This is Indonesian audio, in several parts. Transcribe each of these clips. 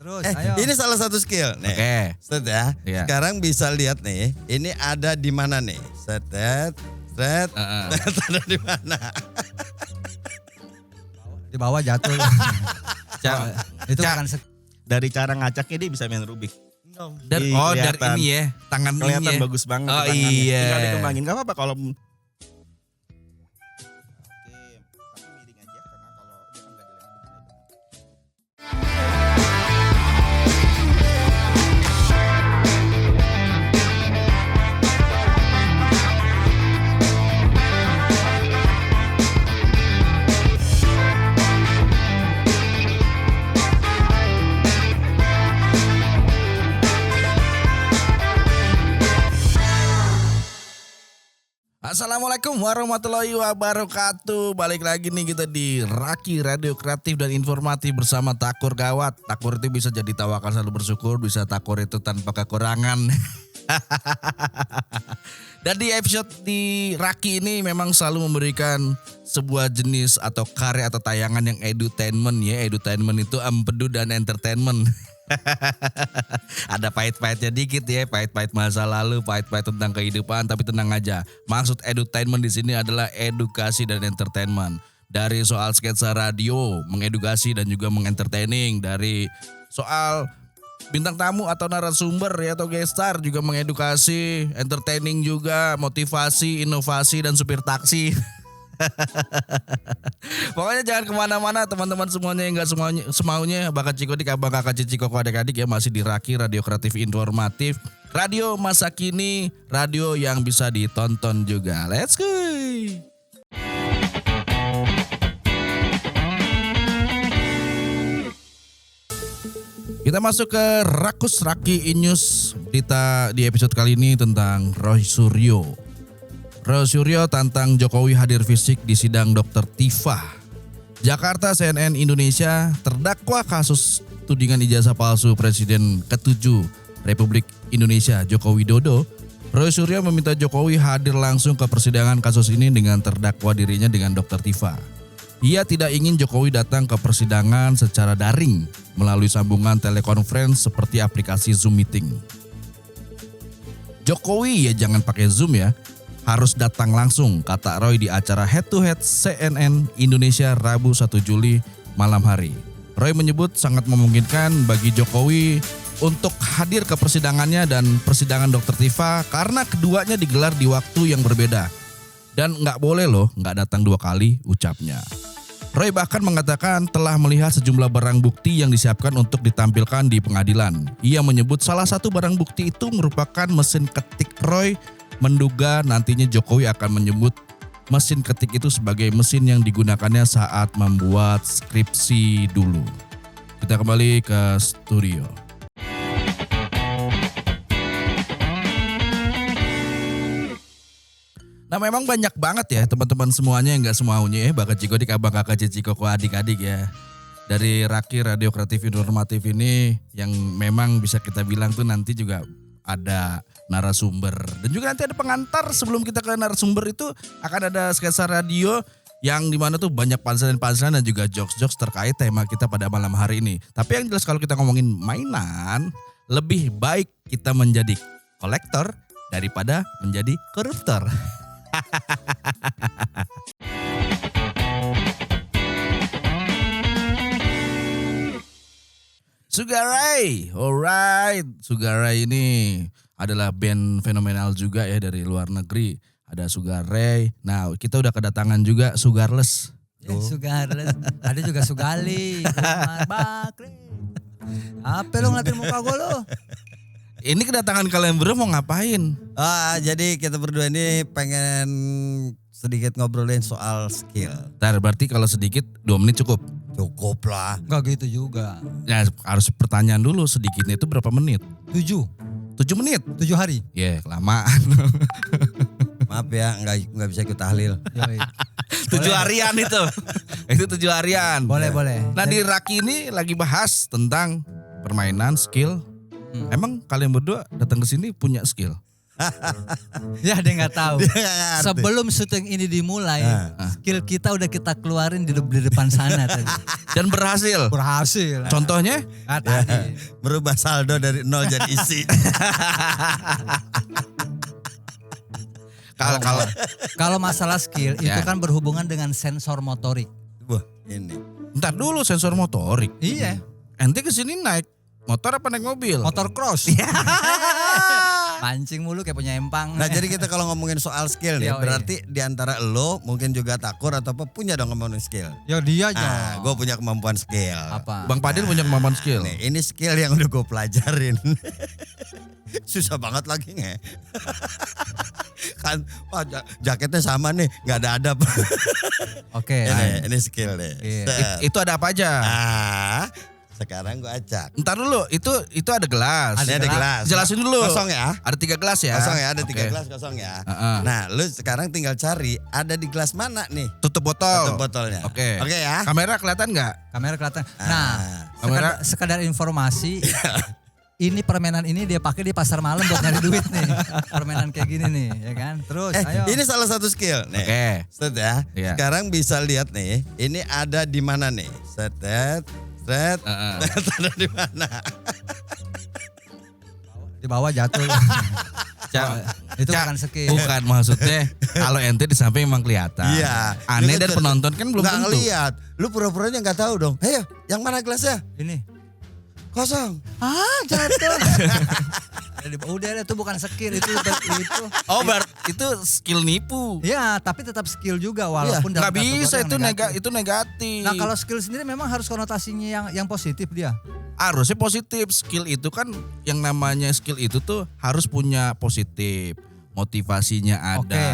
Terus, Ini salah satu skill nih. Oke. Set ya. Iya. Sekarang bisa lihat nih, ini ada di mana nih? Set, ada di mana? di bawah jatuh. Itu Ca- bukan Dari cara ngacaknya dia bisa main Rubik. dari Kelihatan. ini ya, tangan ini Kelihatan ya. bagus banget. Oh tangannya. iya. Tinggal dikembangin, gak apa-apa kalau. Oke, tapi miring aja karena kalau dia kan gak dilempar begini. Assalamualaikum warahmatullahi wabarakatuh. Balik lagi nih kita di Raki Radio Kreatif dan Informatif bersama Takur Gawat. Takur itu bisa jadi tawakal selalu bersyukur, bisa takur itu tanpa kekurangan. Dan di episode di Raki ini memang selalu memberikan sebuah jenis atau karya atau tayangan yang edutainment ya. Edutainment itu empedu dan entertainment. Ada pahit-pahitnya dikit ya, pahit-pahit masa lalu, pahit-pahit tentang kehidupan, tapi tenang aja. Maksud edutainment di sini adalah edukasi dan entertainment. Dari soal sketsa radio, mengedukasi dan juga mengentertaining. Dari soal bintang tamu atau narasumber ya atau guest star juga mengedukasi, entertaining juga, motivasi, inovasi dan supir taksi. Pokoknya jangan kemana-mana teman-teman semuanya yang gak semaunya. Bakat Cikodik, abang kakak cici koko adik-adik ya, masih di Raki Radio Kreatif Informatif. Radio masa kini, radio yang bisa ditonton juga. Let's go. Kita masuk ke Rakus Raki Inews. Berita di episode kali ini tentang Roy Suryo. Roy Suryo tantang Jokowi hadir fisik di sidang Dr. Tifa. Jakarta, CNN Indonesia, terdakwa kasus tudingan ijazah palsu Presiden ke-7 Republik Indonesia Joko Widodo. Roy Suryo meminta Jokowi hadir langsung ke persidangan kasus ini dengan terdakwa dirinya dengan Dr. Tifa. Ia tidak ingin Jokowi datang ke persidangan secara daring melalui sambungan telekonferensi seperti aplikasi Zoom Meeting. Jokowi ya jangan pakai Zoom ya. Harus datang langsung, kata Roy di acara Head to Head CNN Indonesia Rabu 1 Juli malam hari. Roy menyebut sangat memungkinkan bagi Jokowi untuk hadir ke persidangannya dan persidangan Dr. Tifa karena keduanya digelar di waktu yang berbeda. Dan nggak boleh loh nggak datang 2 kali, ucapnya. Roy bahkan mengatakan telah melihat sejumlah barang bukti yang disiapkan untuk ditampilkan di pengadilan. Ia menyebut salah satu barang bukti itu merupakan mesin ketik Roy. Menduga nantinya Jokowi akan menyebut mesin ketik itu sebagai mesin yang digunakannya saat membuat skripsi dulu. Kita kembali ke studio. Nah memang banyak banget ya teman-teman semuanya yang gak semaunya ya. Bakat Cikodik, abang kakak cici koko adik-adik ya. Dari Raki Radio Kreatif Informatif ini yang memang bisa kita bilang tuh nanti juga ada narasumber dan juga nanti ada pengantar. Sebelum kita ke narasumber itu akan ada sketsa radio yang dimana tuh banyak punchline-punchline dan juga jokes-jokes terkait tema kita pada malam hari ini. Tapi yang jelas kalau kita ngomongin mainan, lebih baik kita menjadi kolektor daripada menjadi koruptor. Sugar Ray, alright. Sugar Ray ini adalah band fenomenal juga ya dari luar negeri. Ada Sugar Ray. Nah kita udah kedatangan juga Sugarless. Sugarless. Ada juga Sugali. Bakri. Apa lo ngeliatin muka gue lo? Ini kedatangan kalian berdua mau ngapain? Jadi kita berdua ini pengen sedikit ngobrolin soal skill. Ntar berarti kalau sedikit 2 menit cukup. Cukup lah. Enggak gitu juga. Ya harus pertanyaan dulu, sedikitnya itu berapa menit? 7 menit? 7 hari. Ya kelamaan. Maaf ya, nggak bisa ikut tahlil. 7 harian itu. Itu 7 harian. Boleh. Nah di Raki ini lagi bahas tentang permainan skill. Emang kalian berdua datang ke sini punya skill? Ya dia nggak tahu. Dia nggak ngerti. Sebelum syuting ini dimulai, skill kita udah kita keluarin di depan sana tadi. Dan berhasil. Berhasil. Contohnya? Ah, tadi. Merubah saldo dari nol jadi isi. Kalau masalah skill itu Ya. kan berhubungan dengan sensor motorik. Wah, ini. Ntar dulu sensor motorik. Iya. Ente kesini naik motor apa naik mobil? Motor cross. Pancing mulu kayak punya empang. Nah jadi kita kalau ngomongin soal skill nih, Yoi. berarti di antara lo mungkin juga Takur atau apa punya dong kemampuan skill. Ya dia aja. Ah, gue punya kemampuan skill. Apa? Bang Padil punya kemampuan skill. Nih, ini skill yang udah gue pelajarin. Susah banget lagi nge. Kan, wah, jaketnya sama nih, nggak ada adab. Oke. ini skill deh. Iya. Set. Itu ada apa aja? Ah, sekarang gue acak. Ntar dulu, itu ada gelas. Ini ada gelas. Jelasin dulu. Kosong ya. Ada 3 gelas ya. Kosong ya, ada 3 Oke. gelas kosong ya. Heeh. Nah, lu sekarang tinggal cari ada di gelas mana nih? Tutup botol. Tutup botolnya. Oke. Oke ya. Kamera kelihatan nggak? Kamera kelihatan. Ah. Nah, Kamera. sekadar informasi. Ini permainan ini dia pakai di pasar malam buat nyari duit nih. Permainan kayak gini nih, ya kan? Terus, ayo. Ini salah satu skill nih. Oke. Set ya. Iya. Sekarang bisa lihat nih, ini ada di mana nih? Set. Heeh. Ada di mana? Di bawah jatuh. Itu Cak, bukan skill. Bukan maksudnya kalau ente di samping emang kelihatan. Iya. Aneh Lu dan kan penonton kan belum nggak tentu. ngeliat. Lu pura-puranya nggak tahu dong. Ayo, yang mana gelasnya? Ini. Kosong. Ah, jatuh. Udah itu bukan skill itu. Oh, berarti itu skill nipu. Ya, tapi tetap skill juga walaupun Nggak dalam bisa kategori yang itu negatif. Nah, kalau skill sendiri memang harus konotasinya yang positif dia. Harusnya positif. Skill itu kan yang namanya skill itu tuh harus punya positif. Motivasinya ada. Oke.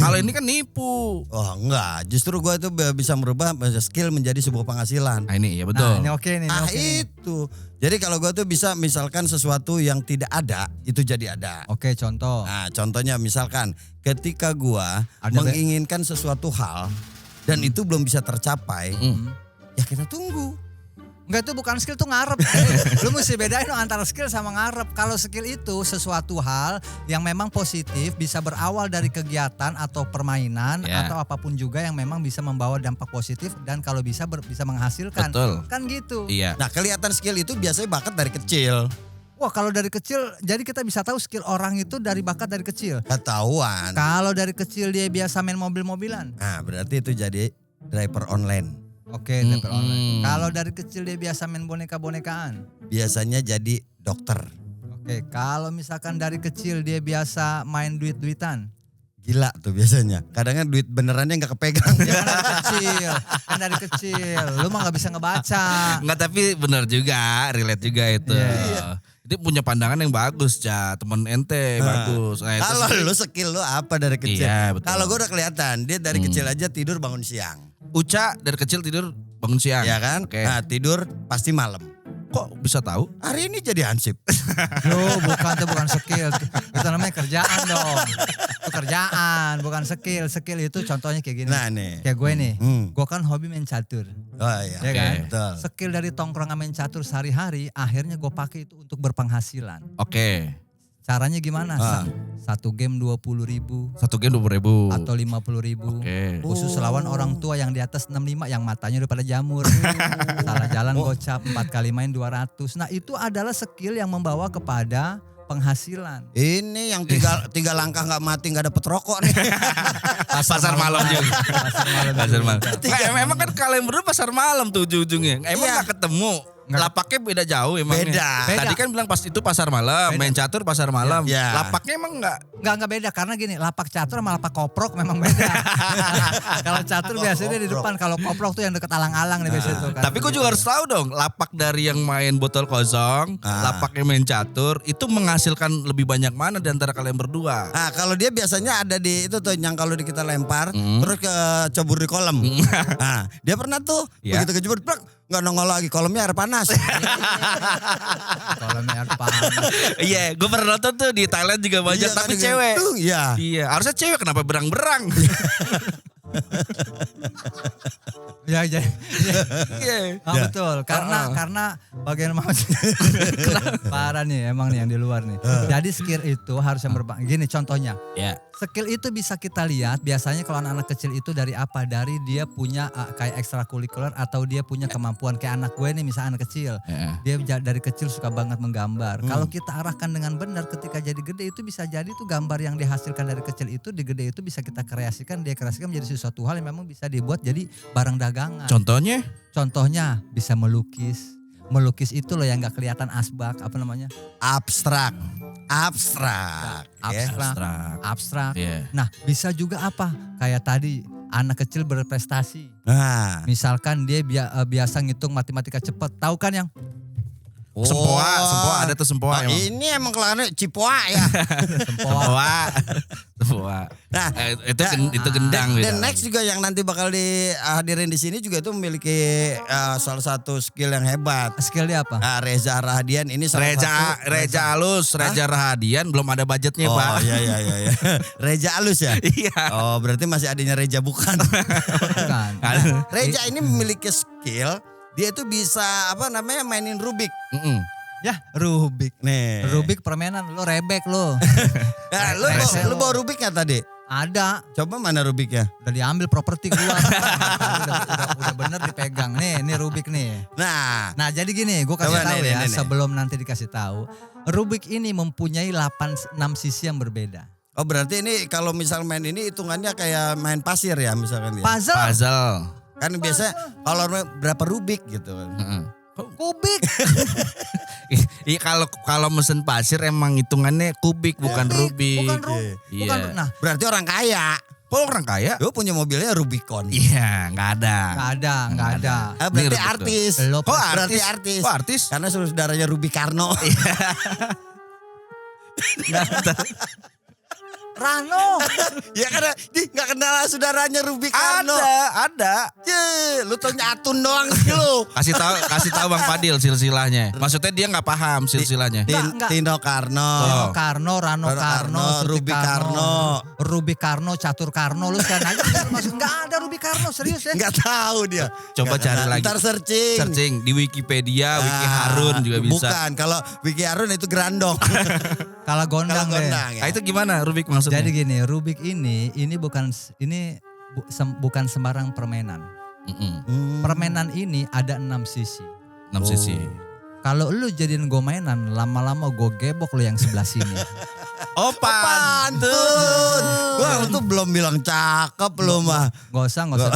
Kalau ini kan nipu. Oh enggak, justru gua itu bisa merubah skill menjadi sebuah penghasilan. Nah ini ya Nah, betul. ini oke nih, ini Ah oke nih. itu. Jadi kalau gua tuh bisa misalkan sesuatu yang tidak ada, itu jadi ada. Oke, contoh. Nah contohnya misalkan ketika gua Ada menginginkan sesuatu hal dan itu belum bisa tercapai, ya kita tunggu. Enggak, itu bukan skill, tuh ngarep. Lu mesti bedain dong antara skill sama ngarep. Kalau skill itu sesuatu hal yang memang positif, bisa berawal dari kegiatan atau permainan Ya. atau apapun juga yang memang bisa membawa dampak positif dan kalau bisa bisa menghasilkan. Betul. Kan gitu. Iya. Nah kelihatan skill itu biasanya bakat dari kecil, Wah, kalau dari kecil jadi kita bisa tahu skill orang itu dari bakat dari kecil. ketahuan. Kalau dari kecil dia biasa main mobil-mobilan. Nah berarti itu jadi driver online. Oke, driver online. Kalau dari kecil dia biasa main boneka-bonekaan. Biasanya jadi dokter. Oke, kalau misalkan dari kecil dia biasa main duit-duitan. Gila tuh biasanya. Kadang kan duit benerannya nggak kepegang. Ya kan dari kecil. Lu mah nggak bisa ngebaca. Enggak, tapi benar juga, relate juga itu. Iya. Dia punya pandangan yang bagus, Ca. Temen ente bagus. Nah, itu Kalau sih. lu skill lu apa dari kecil? Iya, betul. Kalau gue udah kelihatan dia dari kecil aja tidur bangun siang. Uca dari kecil tidur bangun siang. Ya kan? Oke. Nah, tidur pasti malam. Kok bisa tahu? Hari ini jadi hansip. Loh, bukan skill. Itu namanya kerjaan dong. Itu kerjaan, bukan skill. Skill itu contohnya kayak gini. Nah nih. Kayak gue nih. Hmm. Gue kan hobi main catur. Oh iya. Ya kan? Betul. Skill dari tongkrongan main catur sehari-hari akhirnya gue pakai itu untuk berpenghasilan. Oke. Caranya gimana? Ah. Satu game 20.000 Satu game 20.000. atau 50.000. Oke. Khusus lawan orang tua yang di atas 65 yang matanya udah pada jamur. Salah jalan gocap 4 kali main 200. Nah, itu adalah skill yang membawa kepada penghasilan. Ini yang tiga langkah nggak mati nggak dapet rokok nih. Pasar malam juga. Pasar malam. Pasar malam. Tiga. Nggak, memang kan kalian berdua pasar malam tuh ujung-ujungnya. Emang Iya. nggak ketemu. Lapaknya beda jauh emangnya. Beda. Tadi kan bilang pas itu pasar malam, Beda. main catur pasar malam. Iya. Lapaknya emang enggak. Enggak beda karena gini, lapak catur sama lapak koprok memang beda. Kalau catur biasanya di depan, kalau koprok tuh yang deket alang-alang nih biasanya tuh. kan. Tapi gue juga harus tahu dong, lapak dari yang main botol kosong, lapak yang main catur, itu menghasilkan lebih banyak mana di antara kalian berdua? Nah kalau dia biasanya ada di itu tuh yang kalau kita lempar terus ke cebur di kolam. Nah dia pernah tuh Iya. begitu kejebur plak nggak nongol lagi kolamnya air panas. Kalau air panas. Iya, gue pernah nonton tuh di Thailand juga banyak, Iya, tapi kan, cewek. gitu. Iya. Iya, harusnya cewek kenapa berang-berang? Ya, Iya. betul. Karena bagian mau parah nih emang nih yang di luar nih. Jadi skill itu harus yang berbang. Gini contohnya. Ya. Skill itu bisa kita lihat biasanya kalau anak-anak kecil itu dari apa? Dari dia punya kayak ekstrakurikuler atau dia punya kemampuan kayak anak gue nih misalnya anak kecil. Ya. Dia dari kecil suka banget menggambar. Kalau kita arahkan dengan benar ketika jadi gede itu bisa jadi tuh gambar yang dihasilkan dari kecil itu di gede itu bisa kita kreasikan, dia kreasikan menjadi sesuatu hal yang memang bisa dibuat jadi barang dagangan. Contohnya? Contohnya bisa melukis. Melukis itu loh yang nggak kelihatan asbak, apa namanya? Abstrak. Ya. Abstrak. Iya. Nah, bisa juga apa? Kayak tadi anak kecil berprestasi. Nah. Misalkan dia biasa ngitung matematika cepat. Tahu kan yang Sempoa ada tuh sempoa Oh, emang. ini emang kelangannya Cipoa ya. Sempoa. Nah, itu gendang dan beda. next juga yang nanti bakal dihadirin di sini juga itu memiliki salah satu skill yang hebat. Skill dia apa? Reza Rahadian ini salah satu. Reza Alus, Reza Rahadian belum ada budgetnya, Oh Pak. iya. Reza Alus ya? Iya. Oh berarti masih adanya Reza bukan. Bukan. Reza ini memiliki skill. Dia itu bisa mainin Rubik. Ya, Rubik. Nih. Rubik permainan lo rebek lo. Nah, lu bawa Rubik gak tadi? Ada. Coba mana Rubiknya? Udah diambil properti keluar. udah bener dipegang. Nih Rubik nih. Nah. Nah jadi gini, gue kasih Coba tahu nih. sebelum nanti dikasih tahu. Rubik ini mempunyai 6 sisi yang berbeda. Oh berarti ini kalau misal main ini hitungannya kayak main pasir ya misalkan ya? Puzzle. Kan biasanya kalau berapa Rubik gitu kan. Kubik. Iya kalau mesin pasir emang hitungannya kubik bukan rubik. Bukan Rubik. Iya. Bukan, nah Berarti orang kaya. Kok orang kaya? Lu punya mobilnya Rubicon. Iya, nggak ada. nggak ada. Berarti Ini Rubik artis. tuh. Kok berarti artis? Kok artis? Karena saudaranya Ruby Karno. Rano. Ya karena nggak kenal saudaranya Ruby Karno. Ada. Ye, lu taunya Atun doang sih lu. Kasih tahu Bang Fadil silsilahnya. Maksudnya dia nggak paham silsilahnya. Enggak. Tino Karno. Tino Karno, Rano Karno, Suti Ruby Karno. Ruby Karno, Catur Karno, lu sekarang aja masuk nggak ada Ruby Karno, serius ya? Nggak tahu dia. Coba Nggak cari kenal. lagi. Ntar searching. Searching di Wikipedia, Wiki Harun juga bisa. Bukan, kalau Wiki Harun itu Grandong. Kalau gondang deh. Nah, itu gimana Rubik maksudnya? Jadi gini, Rubik ini bukan bukan sembarang permainan. Permainan ini ada 6 sisi. 6 sisi. Kalau lu jadiin gue mainan, lama-lama gue gebok lu yang sebelah sini. Oh, Pantun. Wah, itu belum bilang cakep lu mah. Gak usah bilang.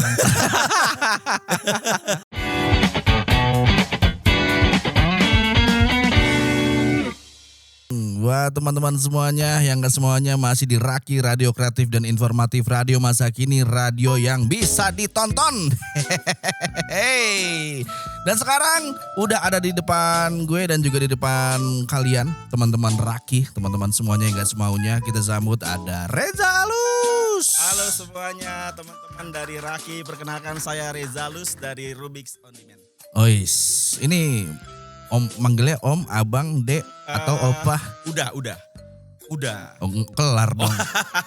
Buat teman-teman semuanya yang gak semuanya masih di Raki Radio Kreatif dan Informatif Radio Masa Kini, radio yang bisa ditonton. Hehehe. Dan sekarang udah ada di depan gue dan juga di depan kalian teman-teman Raki, teman-teman semuanya yang gak semaunya, kita sambut ada Reza Alus. Halo semuanya teman-teman dari Raki, perkenalkan saya Reza Alus dari Rubik's On Demand. Ois, ini Om manggilnya Om, Abang, Dek atau Opah? Udah. Oh, kelar dong.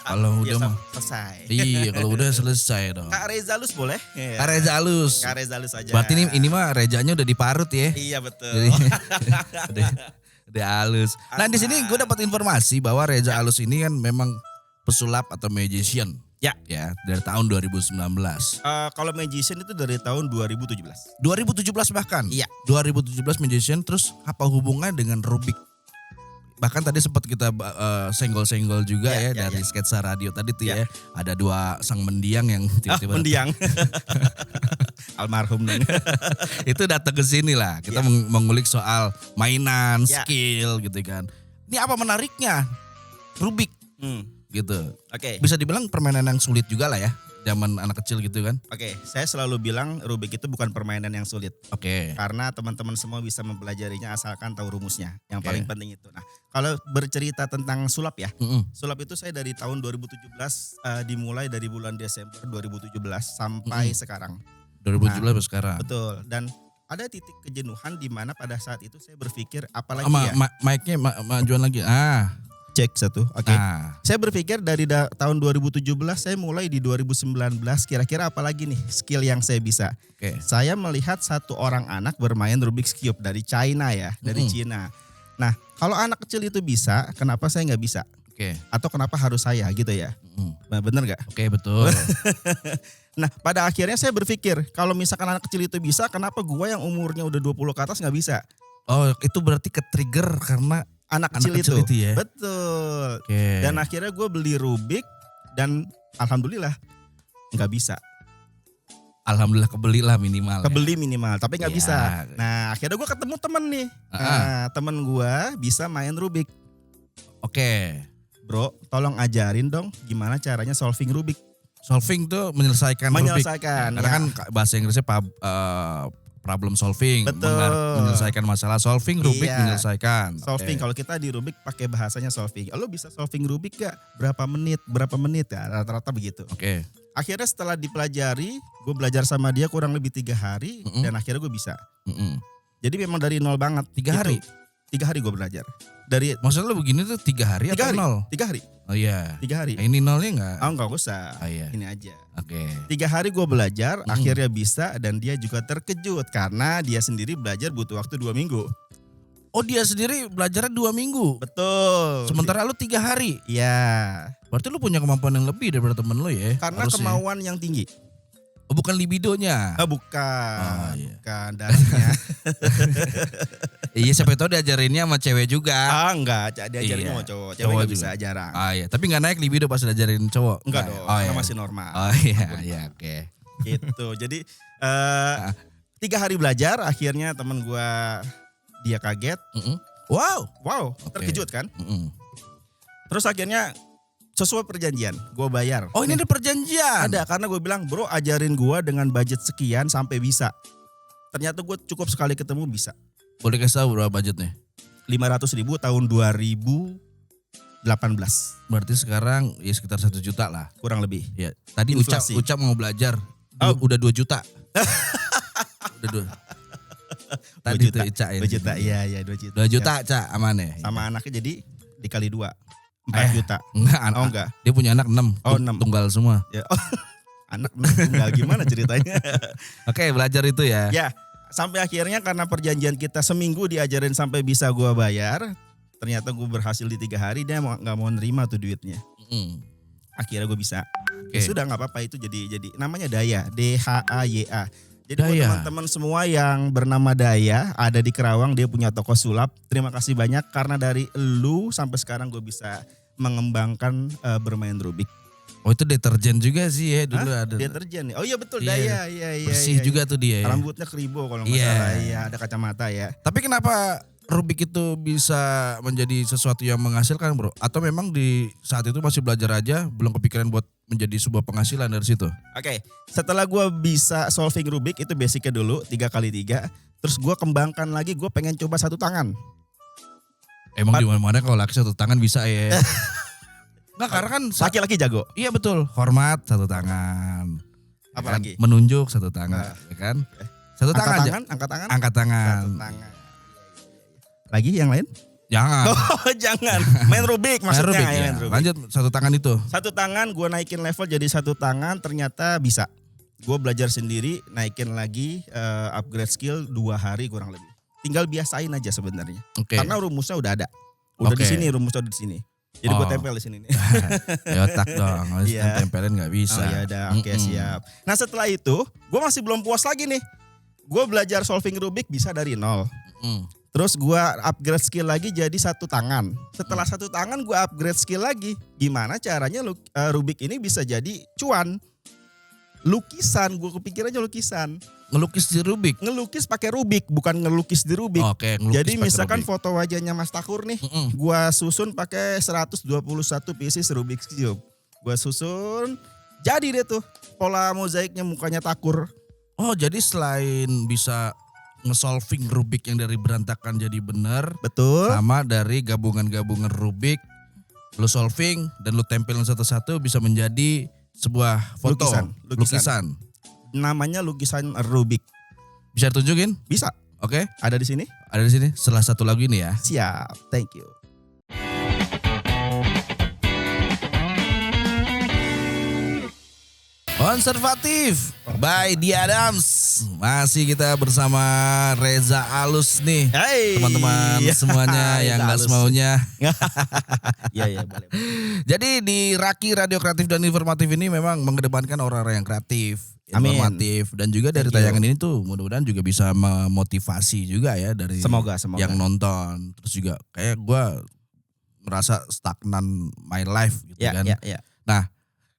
Kalau udah Biasa mah. selesai. Iya, kalau udah selesai dong. Kak Reza Alus boleh? Kak Reza Alus. Kak Reza Alus aja. Berarti ini mah rejanya udah diparut ya. Iya betul. Jadi, udah halus. Nah di sini gue dapat informasi bahwa Reza Alus ini kan memang pesulap atau magician. Ya. Ya, dari tahun 2019. Kalau magician itu dari tahun 2017. 2017 bahkan. Iya. 2017 magician, terus apa hubungannya dengan Rubik? Bahkan tadi sempat kita senggol-senggol juga ya dari sketsa radio tadi tuh ya. Ada 2 sang mendiang yang tiba-tiba mendiang. Almarhum dong. itu datang ke sini lah. Kita mengulik soal mainan, skill gitu kan. Ini apa menariknya? Rubik gitu. Oke. Bisa dibilang permainan yang sulit juga lah ya. Zaman anak kecil gitu kan. Oke, saya selalu bilang Rubik itu bukan permainan yang sulit. Oke. Karena teman-teman semua bisa mempelajarinya asalkan tahu rumusnya. Yang paling penting itu. Nah, kalau bercerita tentang sulap ya. Sulap itu saya dari tahun 2017 dimulai dari bulan Desember 2017 sampai sekarang. 2017 sekarang. Betul. Dan ada titik kejenuhan di mana pada saat itu saya berpikir apalagi Sama ya. mic-nya majuan lagi. cek satu. Oke. Nah, Saya berpikir dari tahun 2017 saya mulai di 2019 kira-kira apa lagi nih skill yang saya bisa. oke. Saya melihat satu orang anak bermain Rubik's Cube dari China ya, dari Cina. Nah, kalau anak kecil itu bisa, kenapa saya nggak bisa? Oke. Atau kenapa harus saya gitu ya? Nah, bener nggak? Oke, betul. Nah, pada akhirnya saya berpikir, kalau misalkan anak kecil itu bisa, kenapa gua yang umurnya udah 20 ke atas nggak bisa? Oh, itu berarti ke-trigger karena Anak Anak kecil, kecil itu ya? Betul. oke. Dan akhirnya gue beli Rubik dan alhamdulillah nggak bisa. Alhamdulillah kebeli lah minimal. Kebeli minimal, tapi nggak Iya. bisa. Nah, akhirnya gue ketemu temen nih. Nah, temen gue bisa main Rubik. Oke. Bro, tolong ajarin dong gimana caranya solving Rubik. Solving tuh menyelesaikan Rubik. Menyelesaikan, Karena ya. kan bahasa Inggrisnya problem solving, Betul. menyelesaikan masalah. Solving Rubik Iya. menyelesaikan. Solving, Oke. kalau kita di Rubik pakai bahasanya solving. Lo bisa solving Rubik gak? Berapa menit ya, rata-rata begitu. Oke. Akhirnya setelah dipelajari, gue belajar sama dia kurang lebih 3 hari dan akhirnya gue bisa. Mm-mm. Jadi memang dari nol banget. 3 hari? 3 hari gue belajar. Dari Maksudnya lu begini tuh 3 hari 3 atau hari. nol? 3 hari. Oh iya. 3 hari. Nah, ini nolnya enggak? Oh enggak usah. Oh, iya. Ini aja. Oke. 3 hari gue belajar, akhirnya bisa dan dia juga terkejut karena dia sendiri belajar butuh waktu 2 minggu. Oh, dia sendiri belajarnya 2 minggu. Betul. Sementara lu 3 hari. Iya. Berarti lu punya kemampuan yang lebih daripada temen lu ya? Karena Harusnya. kemauan yang tinggi. Oh, bukan libidonya. Bukan. Oh, iya. Bukan darinya. Iya, siapa tahu diajarinnya sama cewek juga. Enggak, diajarinnya Iya. mau cowok. Cewek Cowok nggak juga. bisa jarang. Ah iya, tapi nggak naik libido pas diajarin cowok. Enggak Nggak dong, ya? Oh, karena iya. masih normal. Oh iya, iya oke. Gitu. Jadi 3 hari belajar, akhirnya temen gua dia kaget. Wow. Wow, Oke. terkejut kan? Mm-mm. Terus akhirnya sesuai perjanjian, gua bayar. Oh, ini ada perjanjian. Ada, karena gue bilang, bro ajarin gua dengan budget sekian sampai bisa. Ternyata gue cukup sekali ketemu bisa. Boleh kasih tahu berapa budgetnya? 500.000 tahun 2018, Berarti sekarang ya sekitar 1 juta lah. kurang lebih. Ya, tadi Inflasi. Ucap mau belajar Oh. udah 2 juta. Udah 2. Tadi 2 tuh juta, Ica ya. 2 juta, iya 2 juta. 2 juta, Ca, aman ya? Sama anaknya jadi dikali 2, 4 juta. Enggak, Oh enggak. Dia punya anak 6. Oh, 6. Tunggal semua. Ya. Oh, anak tunggal gimana ceritanya? Oke, belajar itu ya. Ya, sampai akhirnya karena perjanjian kita seminggu diajarin sampai bisa gua bayar. Ternyata gue berhasil di 3 hari, dia nggak mau nerima tuh duitnya. Mm. Akhirnya gue bisa. Oke. Ya sudah nggak apa-apa, itu jadi namanya Daya, DHAYA. Jadi buat Daya. teman-teman semua yang bernama Daya ada di Kerawang, dia punya toko sulap. Terima kasih banyak karena dari lu sampai sekarang gue bisa mengembangkan bermain Rubik. Oh, itu deterjen juga sih ya dulu Hah? ada. Deterjen nih. Oh iya betul, Iya. Daya. Iya. Bersih juga tuh dia ya. Rambutnya keribo kalau nggak Iya. salah. Iya, ada kacamata ya. Tapi kenapa Rubik itu bisa menjadi sesuatu yang menghasilkan, bro? Atau memang di saat itu masih belajar aja, belum kepikiran buat menjadi sebuah penghasilan dari situ? Oke, setelah gue bisa solving Rubik, itu basicnya dulu 3x3. Terus gue kembangkan lagi, gue pengen coba 1 tangan. Emang di mana-mana kalau laki 1 tangan bisa ya? Nggak, karena kan Laki-laki jago. iya betul, hormat 1 tangan. Apa Ya kan? lagi? Menunjuk 1 tangan, ya kan? 1 Angkat tangan aja. tangan, angkat tangan. Angkat tangan. 1 tangan. Lagi yang lain? Jangan. Oh jangan, main Rubik maksudnya. Rubik, ya, ya. main Rubik. Lanjut 1 tangan itu. 1 tangan gue naikin level jadi 1 tangan, ternyata bisa. Gue belajar sendiri, naikin lagi, upgrade skill 2 hari kurang lebih. Tinggal biasain aja sebenarnya. Oke. Karena rumusnya udah ada. Udah di Oke. sini, rumusnya udah di sini. Jadi gue Oh. tempel di sini nih. Ya otak dong, harus Iya. tempelin nggak bisa. Oh ya udah, oke siap. Nah setelah itu, gue masih belum puas lagi nih. Gue belajar solving Rubik bisa dari nol. Mm. Terus gue upgrade skill lagi jadi 1 tangan. Setelah 1 tangan gue upgrade skill lagi. Gimana caranya Rubik ini bisa jadi cuan? Lukisan, gue kepikirannya lukisan. Ngelukis di Rubik. Ngelukis pakai Rubik, bukan ngelukis di Rubik. Oke, ngelukis Jadi pakai misalkan Rubik. foto wajahnya Mas Takur nih, Mm-mm. gue susun pakai 121 pieces Rubik's Cube. Gue susun, jadi deh tuh pola mozaiknya mukanya Takur. Oh, jadi selain bisa nge-solving Rubik yang dari berantakan jadi benar, Betul. sama dari gabungan-gabungan Rubik, lu solving dan lu tempelin satu-satu bisa menjadi sebuah foto. Lukisan. Namanya lukisan Rubik. Bisa tunjukin? Bisa, Oke, ada di sini? ada di sini. Setelah 1 lagu ini ya. Siap, thank you. Konservatif by The Adams. Masih kita bersama Reza Alus nih. Hai. Teman-teman semuanya yang gak semaunya. Iya boleh. Jadi di Raki Radio Kreatif dan Informatif ini memang mengedepankan orang-orang yang kreatif, Amin. informatif, dan juga dari Thank you. tayangan ini tuh mudah-mudahan juga bisa memotivasi juga ya dari Semoga. yang nonton. Terus juga kayak gue merasa stagnan my life gitu kan. Ya. Nah,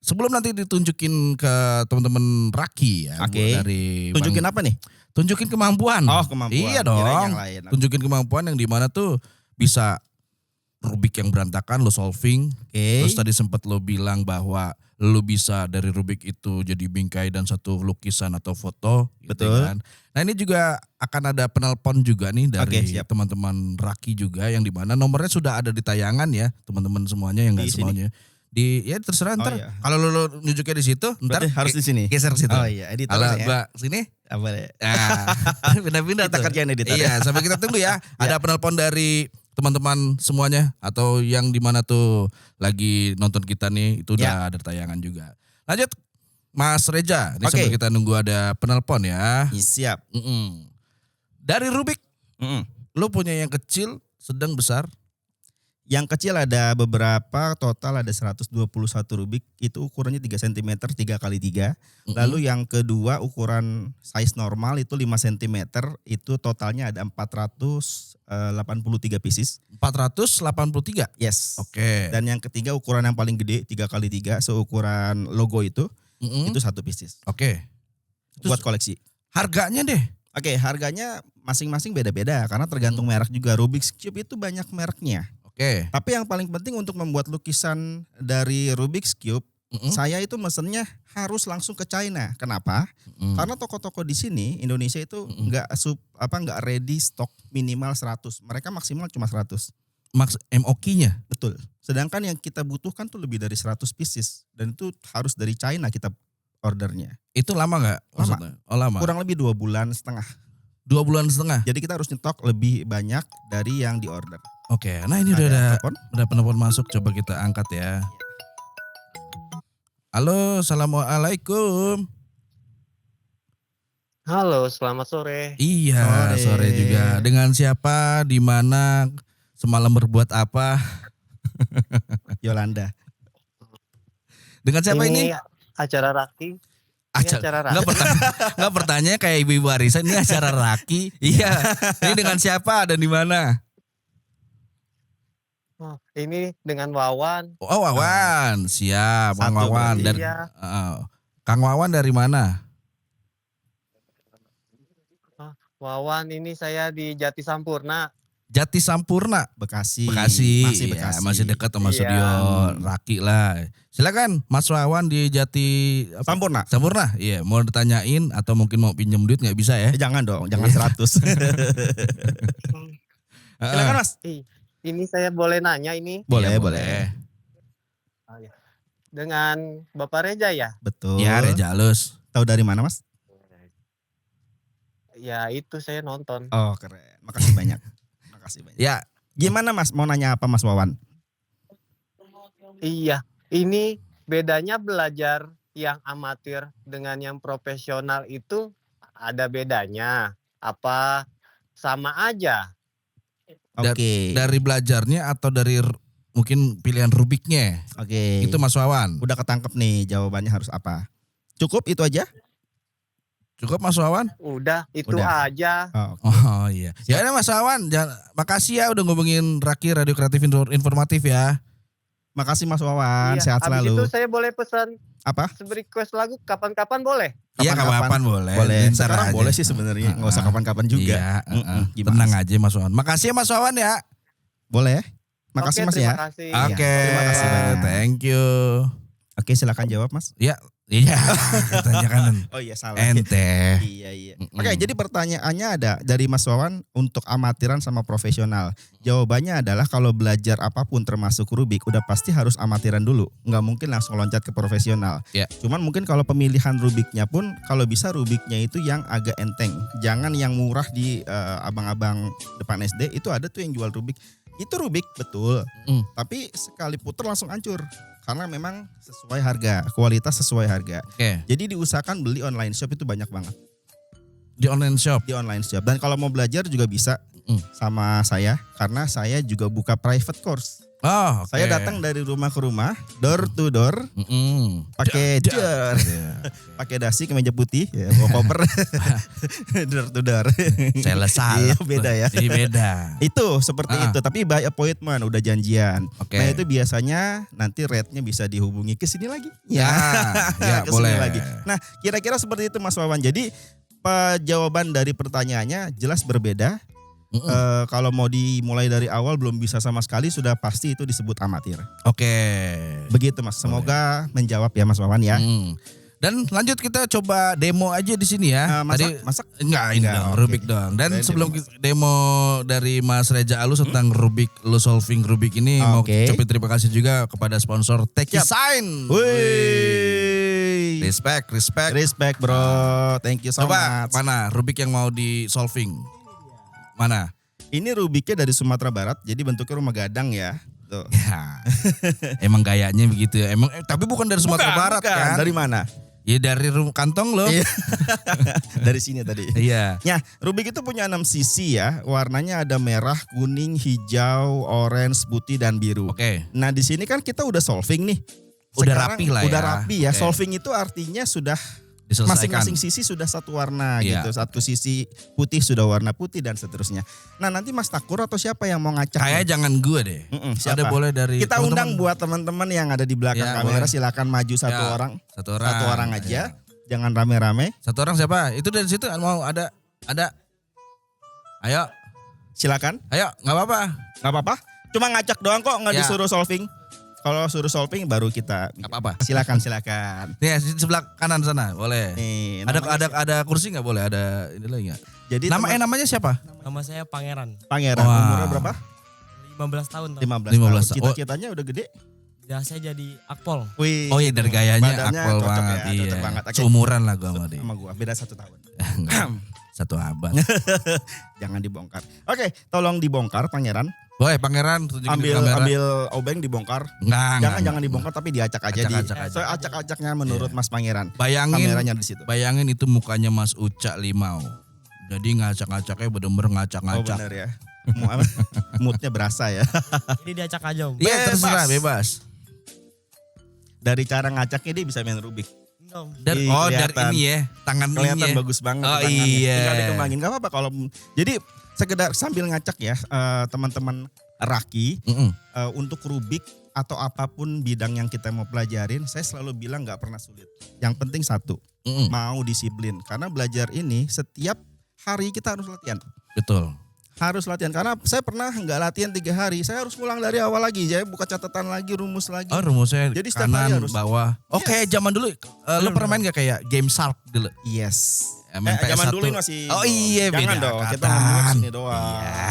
sebelum nanti ditunjukin ke teman-teman Raki ya, Oke. dari Tunjukin apa nih? tunjukin kemampuan. Oh, kemampuan. Iya Kirain dong. yang lain. Tunjukin kemampuan yang dimana tuh bisa Rubik yang berantakan lo solving. Oke. Terus tadi sempat lo bilang bahwa lo bisa dari Rubik itu jadi bingkai dan satu lukisan atau foto. Gitu Betul. kan. Nah ini juga akan ada penelpon juga nih dari Oke, siap. teman-teman Raki juga yang dimana nomornya sudah ada di tayangan ya teman-teman semuanya yang Di nggak sini? semuanya. Ya terserah Oh, ntar. iya. Kalau lo nunjuknya di situ, ntar Berarti harus di sini. geser ke situ. Oh iya, editor Kalau ya. gua sini, Apa ya? nah, pindah-pindah Kita tuh. kerjain editor. Iya, sampai kita tunggu ya. Ada penelpon dari teman-teman semuanya atau yang di mana tuh lagi nonton kita nih, itu udah ada tayangan juga. Lanjut, Mas Reja. Ini Oke. sambil kita nunggu ada penelpon ya. Siap. Dari Rubik, Mm-mm. lo punya yang kecil, sedang, besar. Yang kecil ada beberapa, total ada 121 Rubik, itu ukurannya 3 cm 3 kali 3. Lalu yang kedua ukuran size normal itu 5 cm, itu totalnya ada 483 pieces. 483. Yes. Oke. Dan yang ketiga ukuran yang paling gede 3 kali 3 seukuran logo itu satu pieces. Oke. Buat koleksi. Harganya deh. Oke, harganya masing-masing beda-beda karena tergantung merek juga. Rubik's Cube itu banyak mereknya. Oke. Tapi yang paling penting untuk membuat lukisan dari Rubik's Cube, saya itu mesennya harus langsung ke China. Kenapa? Karena toko-toko di sini Indonesia itu nggak ready stok minimal 100. Mereka maksimal cuma 100. Max MOQ-nya. Betul. Sedangkan yang kita butuhkan tuh lebih dari 100 pieces dan itu harus dari China kita ordernya. Itu lama nggak? Lama. Maksudnya? Oh lama. Kurang lebih 2 bulan setengah. 2 bulan setengah. Jadi kita harus nyetok lebih banyak dari yang diorder. Oke, nah ini udah telepon? ada penelpon masuk, coba kita angkat ya. Halo, assalamualaikum. Halo, selamat sore. Iya, sore juga. Dengan siapa, di mana, semalam berbuat apa? Yolanda. Dengan siapa ini? Acara Raki. Acara Raki. Nggak pertanyaan kayak ibu-ibu arisan, ini acara Raki. Iya, ini dengan siapa dan di mana? Oh, ini dengan Wawan. Oh Wawan, siap, Bang Satu Wawan. berarti. Dan, Iya. Kang Wawan dari mana? Wawan ini saya di Jati Sampurna. Jati Sampurna. Bekasi. Bekasi, Masih ya, Bekasi. masih dekat sama Iya. studio Raki lah. Silakan Mas Wawan di Jati Sampurna. Sampurna. Iya, mau ditanyain atau mungkin mau pinjam duit nggak bisa ya? Jangan dong, jangan 100. Silakan Mas. Ini saya boleh nanya ini Boleh, Iya, boleh. dengan Bapak Reja ya? Betul. Ya, Reja Alus. Tahu dari mana Mas? Ya itu saya nonton. Oh keren, makasih banyak. Makasih banyak. Ya, Gimana Mas, mau nanya apa Mas Wawan? Iya, ini bedanya belajar yang amatir dengan yang profesional itu ada bedanya? Apa sama aja? Oke. dari belajarnya atau dari mungkin pilihan Rubiknya? Oke. Itu Mas Wawan. Udah ketangkep nih jawabannya harus apa? Cukup itu aja? Cukup Mas Wawan? Udah, itu Udah. aja. Oh, Oh iya. Ya udah Mas Wawan, makasih ya udah ngomongin Raki Radio Kreatif Informatif ya. makasih Mas Wawan, Iya, sehat habis selalu. itu saya boleh pesan Apa? request lagu kapan-kapan boleh? Iya Kapan-kapan. kapan boleh. Boleh. Ntar Sekarang aja. boleh sih sebenarnya, nggak usah kapan-kapan juga. Iya, Gimana tenang sih? aja Mas Wawan. Makasih ya Mas Wawan ya. Boleh. Makasih Oke, Mas ya. terima kasih. Oke, terima kasih banyak. thank you. Oke, silakan jawab Mas. Iya, katanya kan Oh iya salah. ente. Iya. Oke, jadi pertanyaannya ada dari Mas Wawan untuk amatiran sama profesional. Jawabannya adalah kalau belajar apapun termasuk Rubik udah pasti harus amatiran dulu. Nggak mungkin langsung loncat ke profesional. Ya. Cuman mungkin kalau pemilihan Rubiknya pun kalau bisa Rubiknya itu yang agak enteng. Jangan yang murah di abang-abang depan SD, itu ada tuh yang jual Rubik. Itu Rubik betul. Tapi sekali puter langsung hancur. karena memang sesuai harga, kualitas sesuai harga. Oke. Jadi diusahakan beli online shop itu banyak banget. Di online shop. Di online shop. Dan kalau mau belajar juga bisa Mm. sama saya karena saya juga buka private course. Oh, oke. Saya datang dari rumah ke rumah, door to door, pakai Dar. pakai dasi kemeja putih, ya, bawa koper, door to door. Selesai. Iya, beda ya. Iya beda. Itu seperti Ah. itu, tapi by appointment, udah janjian. Oke. Nah itu biasanya nanti rate-nya bisa dihubungi ke sini lagi. Ya, ya Ke sini boleh. lagi. Nah kira-kira seperti itu Mas Wawan. Jadi jawaban dari pertanyaannya jelas berbeda. Kalau mau dimulai dari awal belum bisa sama sekali, sudah pasti itu disebut amatir. Oke. Begitu Mas. Semoga menjawab ya Mas Wawan ya. Dan lanjut kita coba demo aja di sini ya. Masak? Enggak ini Enggak, dong, oke. Rubik dong. Dan Kirain sebelum demo masak. demo dari Mas Reja Alus tentang Rubik, lo solving Rubik ini mau Oke. ucapin terima kasih juga kepada sponsor Teki Siap. Sign. Wih. Respect. Respect bro. Thank you so Coba much. mana Rubik yang mau di solving? Mana? Ini Rubiknya dari Sumatera Barat. Jadi bentuknya rumah gadang ya. Tuh. Ya. Emang gayanya begitu ya. Emang tapi bukan dari Sumatera Barat Bukan. kan? Dari mana? Ya dari kantong lo. Iya. Dari sini tadi. Iya. Ya, Rubik itu punya 6 sisi ya. Warnanya ada merah, kuning, hijau, orange, putih, dan biru. Oke. Nah di sini kan kita udah solving nih. Udah Sekarang rapi lah ya. Udah rapi ya. Oke. Solving itu artinya sudah Diselesaikan. masing-masing sisi sudah satu warna Iya. gitu. Satu sisi putih sudah warna putih dan seterusnya. Nah nanti Mas Takur atau siapa yang mau ngacak? Kayak jangan gue deh. Siapa? Ada boleh dari Kita teman-teman. undang buat teman-teman yang ada di belakang Ya, kamera. boleh. Silakan maju satu Ya. orang. Satu orang. Satu orang aja. Ya. Jangan rame-rame. Satu orang siapa? Itu dari situ mau ada. Ayo, Silakan. nggak apa-apa. Nggak apa-apa. Cuma ngacak doang kok, nggak Ya. disuruh solving. Kalau suruh solving baru kita. Nggak apa-apa. Silakan. Nih di sebelah kanan sana boleh. Nih, Ada kursi nggak boleh? Ada ini lagi nggak? Jadi Namanya siapa? Nama saya Pangeran, Pangeran Wah. umurnya berapa? 15 tahun. 15 15 tahun. Cita-citanya udah gede? Ya, saya jadi akpol. Wih. Oh iya dari gayanya Badannya akpol cocok banget. ya, Iya. cocok banget. Oke. Seumuran lah gue sama dia. Sama gua, beda 1 tahun. Enggak, satu abad. Jangan dibongkar. Oke, tolong dibongkar Pangeran. Boleh Pangeran tunjukin di kamera. Ambil obeng dibongkar. Enggak. Jangan dibongkar tapi diacak aja. Acak-acak aja. So, acak-acaknya menurut Mas Pangeran. Bayangin Kameranya di situ. Bayangin itu mukanya Mas Uca Limau. Jadi ngacak-ngacaknya bener-bener Oh ngacak-ngacak. benar ya. Moodnya berasa ya. Ini diacak aja, Om. Iya Bebas. terserah bebas. Dari cara ngacaknya dia bisa main Rubik. Enggak, Om. Dari Kelihatan. ini ya, tangan ini Kelihatan ya. bagus banget Oh, tangannya. iya. Tinggal dikembangin. Gak apa-apa kalau jadi sekedar sambil ngacak ya teman-teman Raki untuk Rubik atau apapun bidang yang kita mau pelajarin, saya selalu bilang nggak pernah sulit. Yang penting satu, mau disiplin. Karena belajar ini setiap hari kita harus latihan. Betul. Harus latihan karena saya pernah nggak latihan 3 hari, saya harus ngulang dari awal lagi. Saya buka catatan lagi, rumus lagi. Oh rumusnya Jadi setiap hari kanan harus- bawah. Oke zaman dulu lo pernah main gak kayak game Shark dulu? Yes. Main Zaman PS1. dulu ini masih. Oh iya Jangan beda dong, kita angkatan. ngomongin sini doang. Iya.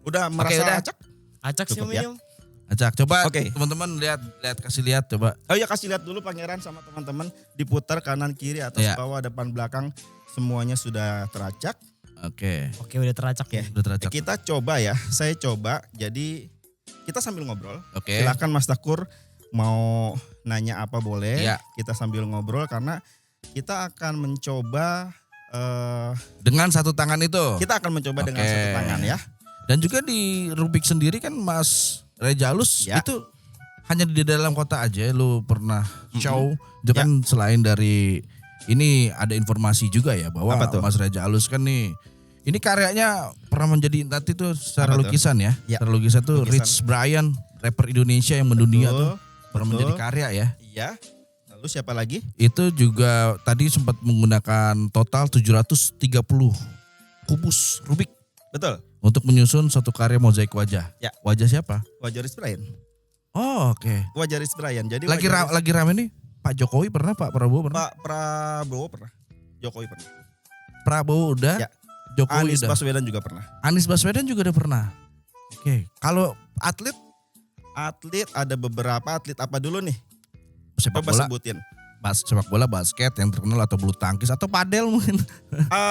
Udah merasa udah. acak? Acak sih, Cukup Om, ya. ini, Om. Acak coba Oke. teman-teman kasih lihat coba. Oh iya kasih lihat dulu Pangeran sama teman-teman, diputar kanan kiri atas Iya. bawah depan belakang semuanya sudah teracak. Oke. Oke, udah teracak ya. Udah teracak. Kita coba ya, saya coba. Jadi kita sambil ngobrol. Oke. Silakan Mas Takur mau nanya apa boleh. Iya. Kita sambil ngobrol karena kita akan mencoba Dengan satu tangan itu. kita akan mencoba dengan Oke. satu tangan ya. Dan juga di Rubik sendiri kan Mas Reja Alus Ya. itu hanya di dalam kota aja lu pernah show. Itu Ya. kan selain dari ini ada informasi juga ya bahwa Apa tuh? Mas Reja Alus kan nih ini karyanya pernah menjadi nanti tuh secara Apa tuh? lukisan ya. Ya. Secara lukisan tuh Lukisan. Rich Brian, rapper Indonesia yang mendunia Betul, tuh pernah betul. menjadi karya ya. Iya. Lalu siapa lagi? Itu juga tadi sempat menggunakan total 730 kubus Rubik Betul. untuk menyusun satu karya mozaik wajah. Ya. Wajah siapa? Wajah Rich Brian. Oh, oke. Wajah Rich Brian. Jadi Lagi wajah Rich- lagi rame nih. Pak Jokowi pernah, Pak Prabowo pernah. Pak Prabowo pernah. Jokowi pernah. Prabowo udah. Ya. Jokowi Anies udah. Baswedan juga pernah. Anies Baswedan juga udah pernah. Oke. Kalau atlet Atlet ada beberapa atlet apa dulu nih? sepak Coba bola, sebutin. sepak bola, basket yang terkenal atau bulu tangkis atau padel mungkin.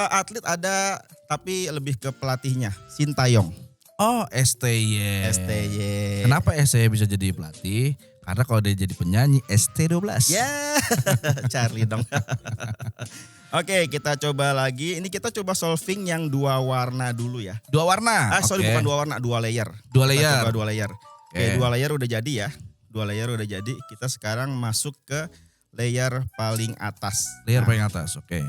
Atlet ada tapi lebih ke pelatihnya. Sintayong. Oh, STY. STY. Kenapa STY bisa jadi pelatih? Karena kalau dia jadi penyanyi ST12. Ya, Charlie dong. Oke, kita coba lagi. Ini kita coba solving yang 2 warna dulu ya. 2 warna. Sorry, Oke. bukan 2 warna, 2 layer. 2 Kita layer. coba 2 layer. Oke, Oke. 2 layer udah jadi ya. 2 layer udah jadi. Kita sekarang masuk ke layer paling atas. Layer Nah, paling atas. Oke.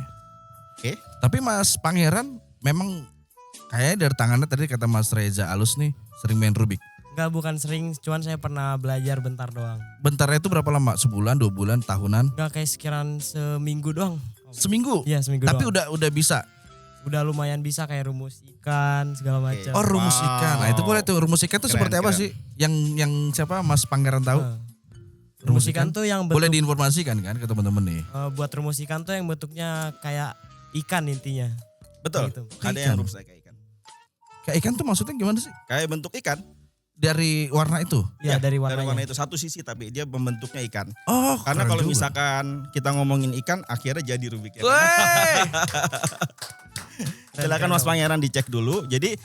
Oke. Tapi Mas Pangeran memang kayaknya dari tangannya tadi kata Mas Reza Alus nih sering main Rubik. Enggak, bukan sering, cuman saya pernah belajar bentar doang. Bentarnya itu berapa lama? Sebulan, 2 bulan, tahunan? Enggak, kayak sekiraan seminggu doang. Seminggu. Iya, seminggu Tapi doang. udah bisa. Udah lumayan bisa kayak rumus ikan segala macam. Oh, rumus Wow. ikan. Nah, itu boleh tuh. Rumus ikan tuh Keren, seperti apa keren. sih? Yang siapa Mas Pangeran tahu? Nah, rumus ikan tuh yang Boleh bentuk, diinformasikan kan ke teman-teman nih. buat rumus ikan tuh yang bentuknya kayak ikan intinya. Betul. Gitu. Ada Ikan. yang rumusnya kayak ikan. Kayak ikan tuh maksudnya gimana sih? Kayak bentuk ikan. Dari warna itu? Ya, dari Dari warnanya. warna itu satu sisi tapi dia membentuknya ikan. Oh, Karena keren kalau juga. misalkan kita ngomongin ikan akhirnya jadi Rubik ya. Wey! Silakan Mas Pangeran dicek dulu. Jadi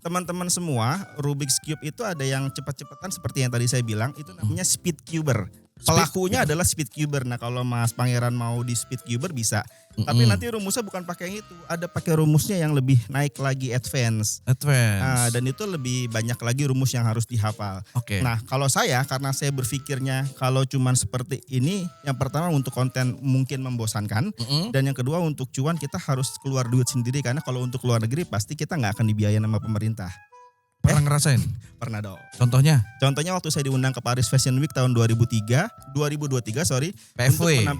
teman-teman semua Rubik's Cube itu ada yang cepat-cepatan seperti yang tadi saya bilang itu namanya speed cuber. Pelakunya adalah speed cuber. Nah kalau Mas Pangeran mau di speed cuber bisa. Tapi nanti rumusnya bukan pakai yang itu. Ada pakai rumusnya yang lebih naik lagi advance. Advance. Dan itu lebih banyak lagi rumus yang harus dihafal. Oke. Nah kalau saya karena saya berpikirnya kalau cuman seperti ini. Yang pertama untuk konten mungkin membosankan. Mm-mm. Dan yang kedua untuk cuan kita harus keluar duit sendiri. Karena kalau untuk luar negeri pasti kita nggak akan dibiayain sama pemerintah. Pernah ngerasain? Pernah dong. Contohnya? Contohnya waktu saya diundang ke Paris Fashion Week tahun 2023 sorry. PFW.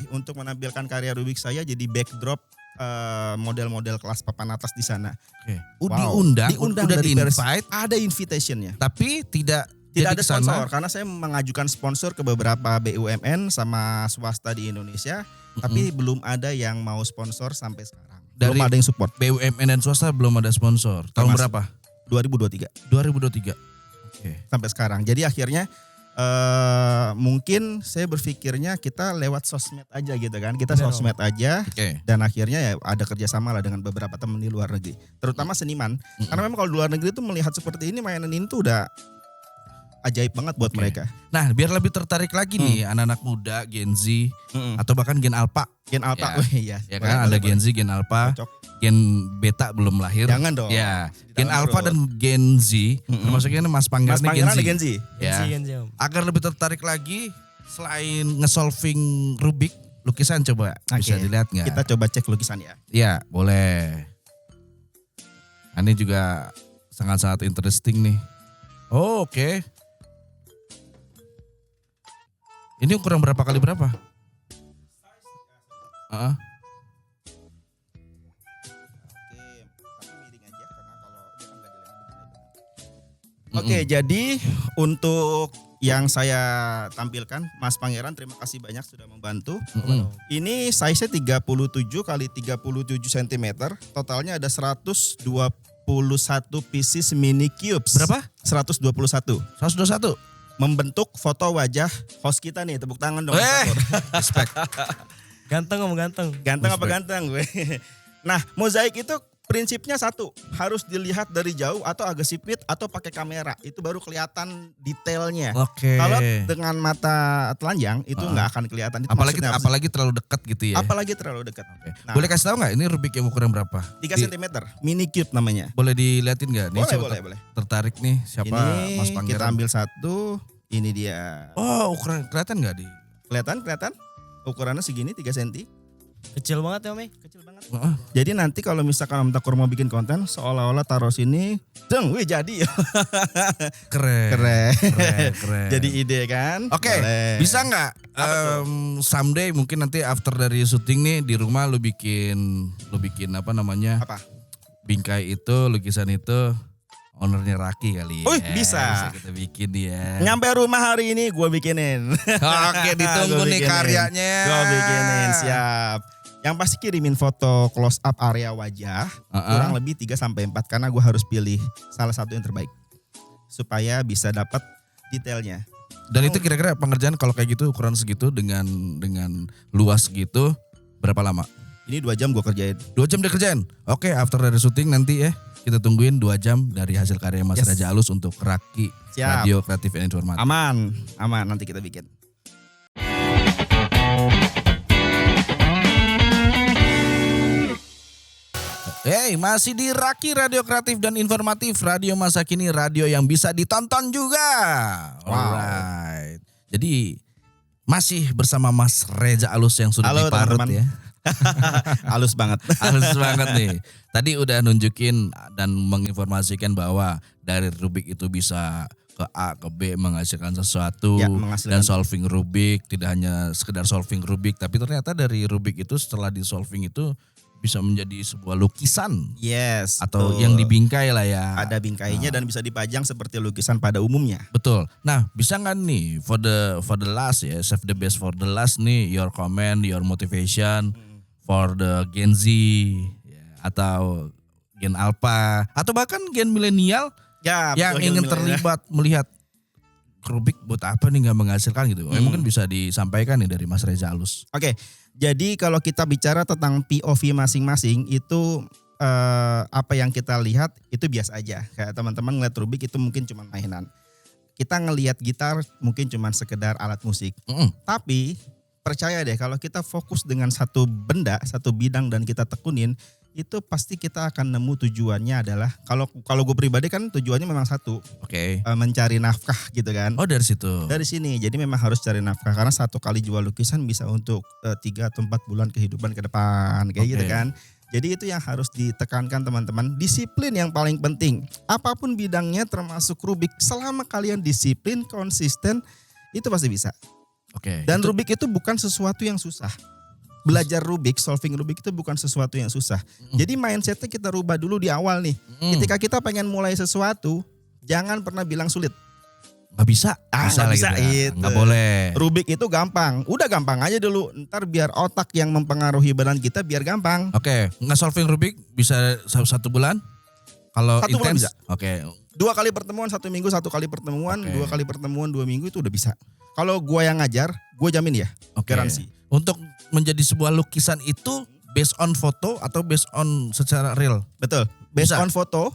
Untuk menampilkan karya Rubik saya jadi backdrop model-model kelas papan atas di sana. Oke. Wow. Diundang udah dari di Paris. invite, Ada invitationnya. tapi tidak Tidak jadi ada kesana. sponsor karena saya mengajukan sponsor ke beberapa BUMN sama swasta di Indonesia, tapi belum ada yang mau sponsor sampai sekarang. Dari- Belum ada yang support. BUMN dan swasta belum ada sponsor. Tahun Termasuk- berapa? 2023 2023. Oke. sampai sekarang. Jadi akhirnya mungkin saya berpikirnya kita lewat sosmed aja gitu kan. Kita Bener, sosmed aja Oke. dan akhirnya ya ada kerjasama lah dengan beberapa teman di luar negeri. Terutama seniman. Karena memang kalau di luar negeri itu melihat seperti ini mainan ini tuh udah ajaib banget buat Oke. mereka. Nah, biar lebih tertarik lagi nih anak-anak muda, Gen Z atau bahkan Gen Alpha, Gen Alpha, Ya. wih, iya. ya Boleh, kan? Ada boleh, Gen Z, Gen Alpha, Cocok. Gen Beta belum lahir. Jangan dong. Ya, Di Gen dalam Alpha perut. dan Gen Z, termasuknya Mas Pangeran Mas nih Pangeran ada Gen Gen Z. Z. Ya. Gen Z, Om. Agar lebih tertarik lagi, selain nge-solving Rubik, lukisan coba bisa Oke, dilihat nggak? Kita coba cek lukisan ya. Ya, boleh. Ini juga sangat-sangat interesting nih. Oh, oke. Ini ukuran berapa kali berapa? Heeh. Oke, jadi untuk yang saya tampilkan, Mas Pangeran terima kasih banyak sudah membantu. Mm-mm. Ini size-nya 37 kali 37 cm, totalnya ada 121 pieces mini cubes. Berapa? 121. 121. Membentuk foto wajah host kita nih, tepuk tangan dong. Respect. Ganteng Om, ganteng. Ganteng apa Respect. ganteng gue? Nah, mozaik itu prinsipnya satu, harus dilihat dari jauh atau agak sipit atau pakai kamera. Itu baru kelihatan detailnya. Oke. Kalau dengan mata telanjang itu nggak akan kelihatan. Itu Apalagi maksudnya apa sih? apalagi terlalu dekat gitu ya. Apalagi terlalu dekat. Oke. Nah. Boleh kasih tahu nggak ini Rubik yang ukuran berapa? 3 cm, mini cube namanya. Boleh diliatin nggak? Nih, Boleh, siapa boleh, boleh. tertarik nih siapa Ini Mas kita Pangeran? ambil satu. Ini dia. Oh, ukuran kelihatan nggak di? Kelihatan? Ukurannya segini 3 cm. Kecil banget ya Om. Kecil banget. Heeh. Jadi nanti kalau misalkan Om Takur mau bikin konten, seolah-olah taruh sini, deng, wih jadi. Keren. Keren. Jadi ide kan? Oke, Boleh. bisa nggak someday mungkin nanti after dari syuting nih di rumah lu bikin apa namanya Apa? bingkai itu lukisan itu ownernya Raki kali ya. Wih, bisa. kita bikin ya. Nyampe rumah hari ini gue bikinin. Oke, ditunggu Gua nih bikinin. karyanya. Gue bikinin, siap. Yang pasti kirimin foto close up area wajah kurang lebih 3-4 karena gue harus pilih salah satu yang terbaik supaya bisa dapat detailnya. Dan itu kira-kira pengerjaan kalau kayak gitu ukuran segitu dengan luas gitu berapa lama? Ini 2 jam gue kerjain. 2 jam dikerjain. Oke, after dari syuting nanti ya kita tungguin 2 jam dari hasil karya Mas Yes. Reza Alus untuk Raki Siap. Radio Kreatif dan Informatif. Aman nanti kita bikin. Hey, masih di Raki Radio Kreatif dan Informatif, radio masa kini, radio yang bisa ditonton juga. Alright. Jadi masih bersama Mas Reza Alus yang sudah Halo, diparut teman-teman. ya. Halus banget. Halus banget nih. Tadi udah nunjukin dan menginformasikan bahwa dari Rubik itu bisa ke A ke B menghasilkan sesuatu Ya, menghasilkan. dan solving Rubik, tidak hanya sekedar solving Rubik, tapi ternyata dari Rubik itu setelah di solving itu bisa menjadi sebuah lukisan Yes. atau betul. yang dibingkai lah ya. Ada bingkainya dan bisa dipajang seperti lukisan pada umumnya. Betul. Nah, bisa nggak nih for the last ya, save the best for the last nih, your comment, your motivation for the Gen Z ya, atau Gen Alpha atau bahkan Gen milenial Ya, yang betul, ingin Gil. terlibat melihat Rubik buat apa nih nggak menghasilkan gitu. Mungkin bisa disampaikan nih dari Mas Reza Alus. Oke, jadi kalau kita bicara tentang POV masing-masing itu apa yang kita lihat itu biasa aja. Kayak teman-teman ngeliat Rubik itu mungkin cuma mainan. Kita ngelihat gitar mungkin cuma sekedar alat musik. Tapi percaya deh kalau kita fokus dengan satu benda, satu bidang dan kita tekunin, itu pasti kita akan nemu tujuannya adalah kalau gue pribadi kan tujuannya memang satu, Oke. mencari nafkah gitu kan. Oh dari situ. Dari sini, jadi memang harus cari nafkah karena satu kali jual lukisan bisa untuk 3 atau 4 bulan kehidupan ke depan kayak gitu Oke. kan. Jadi itu yang harus ditekankan teman-teman, disiplin yang paling penting. Apapun bidangnya termasuk Rubik, selama kalian disiplin, konsisten, itu pasti bisa. Oke. Dan Rubik itu bukan sesuatu yang susah. Belajar Rubik, solving Rubik itu bukan sesuatu yang susah. Jadi mindsetnya kita rubah dulu di awal nih. Ketika kita pengen mulai sesuatu, jangan pernah bilang sulit. Nggak bisa. Nggak lagi bisa, tuh. itu. Nggak boleh. Rubik itu gampang, udah gampang aja dulu. Ntar biar otak yang mempengaruhi badan kita biar gampang. Oke, nggak solving Rubik bisa 1 bulan? Kalau 1 bulan intens, bisa. Oke. 2 kali pertemuan 1 minggu, 1 kali pertemuan, Oke. 2 kali pertemuan 2 minggu itu udah bisa. Kalau gua yang ngajar, gua jamin ya, Oke. garansi. Untuk menjadi sebuah lukisan itu based on foto atau based on secara real? Betul. Based Bisa. on foto.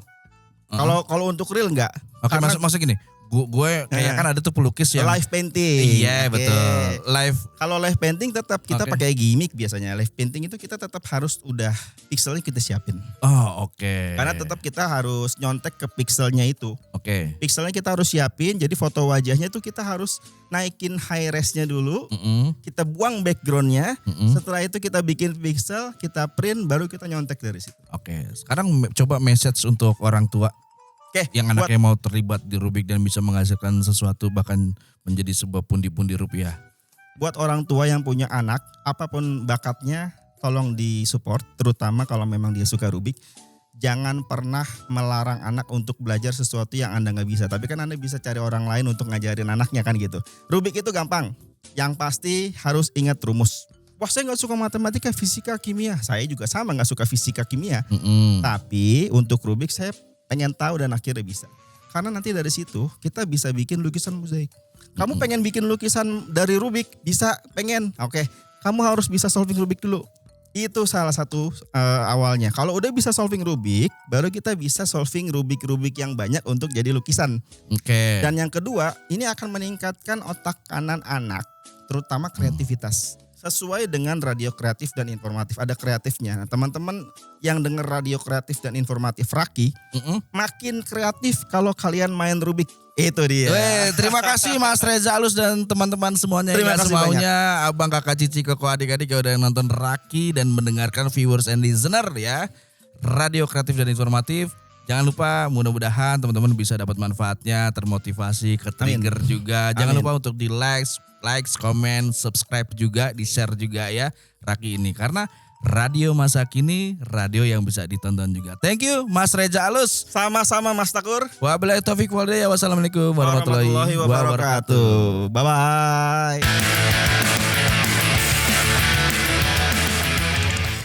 Kalau untuk real enggak. Oke, Karena maksud gini, gue kayak kan ada tuh pelukis yang live painting. Iya, Oke. betul. Live. Kalau live painting tetap kita Oke. pakai gimmick biasanya. Live painting itu kita tetap harus udah pixelnya kita siapin. Oh, oke. Karena tetap kita harus nyontek ke pixelnya itu. Oke. Pixelnya kita harus siapin, jadi foto wajahnya tuh kita harus naikin high res-nya dulu, kita buang backgroundnya, setelah itu kita bikin pixel, kita print, baru kita nyontek dari situ. Oke. Sekarang coba message untuk orang tua Oke, yang anaknya mau terlibat di Rubik dan bisa menghasilkan sesuatu bahkan menjadi sebuah pundi-pundi rupiah. buat orang tua yang punya anak, apapun bakatnya, tolong disupport, terutama kalau memang dia suka Rubik. Jangan pernah melarang anak untuk belajar sesuatu yang Anda nggak bisa. Tapi kan Anda bisa cari orang lain untuk ngajarin anaknya kan gitu. Rubik itu gampang. Yang pasti harus ingat rumus. Wah saya nggak suka matematika, fisika, kimia. Saya juga sama nggak suka fisika, kimia. Tapi untuk Rubik saya pengen tahu dan akhirnya bisa. Karena nanti dari situ kita bisa bikin lukisan mozaik. Kamu pengen bikin lukisan dari Rubik, bisa pengen. Oke, kamu harus bisa solving Rubik dulu. Itu salah satu awalnya. Kalau udah bisa solving Rubik, baru kita bisa solving Rubik yang banyak untuk jadi lukisan. Oke. Dan yang kedua, ini akan meningkatkan otak kanan anak, terutama kreativitas. Sesuai dengan radio kreatif dan informatif, ada kreatifnya. Nah, teman-teman yang dengar radio kreatif dan informatif Raki, makin kreatif kalau kalian main Rubik. Itu dia. Terima kasih Mas Reza Alus dan teman-teman semuanya. Terima Nggak kasih semuanya abang, kakak, cici, koko, adik-adik yang udah nonton Raki dan mendengarkan viewers and listener ya. Radio kreatif dan informatif. Jangan lupa, mudah-mudahan teman-teman bisa dapat manfaatnya, termotivasi, ke-trigger juga. Jangan Amin. lupa untuk di likes, comment, subscribe juga, di share juga ya Raki ini. Karena radio masa kini, radio yang bisa ditonton juga. Thank you Mas Reza Alus. Sama-sama Mas Takur. Wabillahi taufiq wal hidayah. Wassalamualaikum warahmatullahi wabarakatuh. Bye-bye.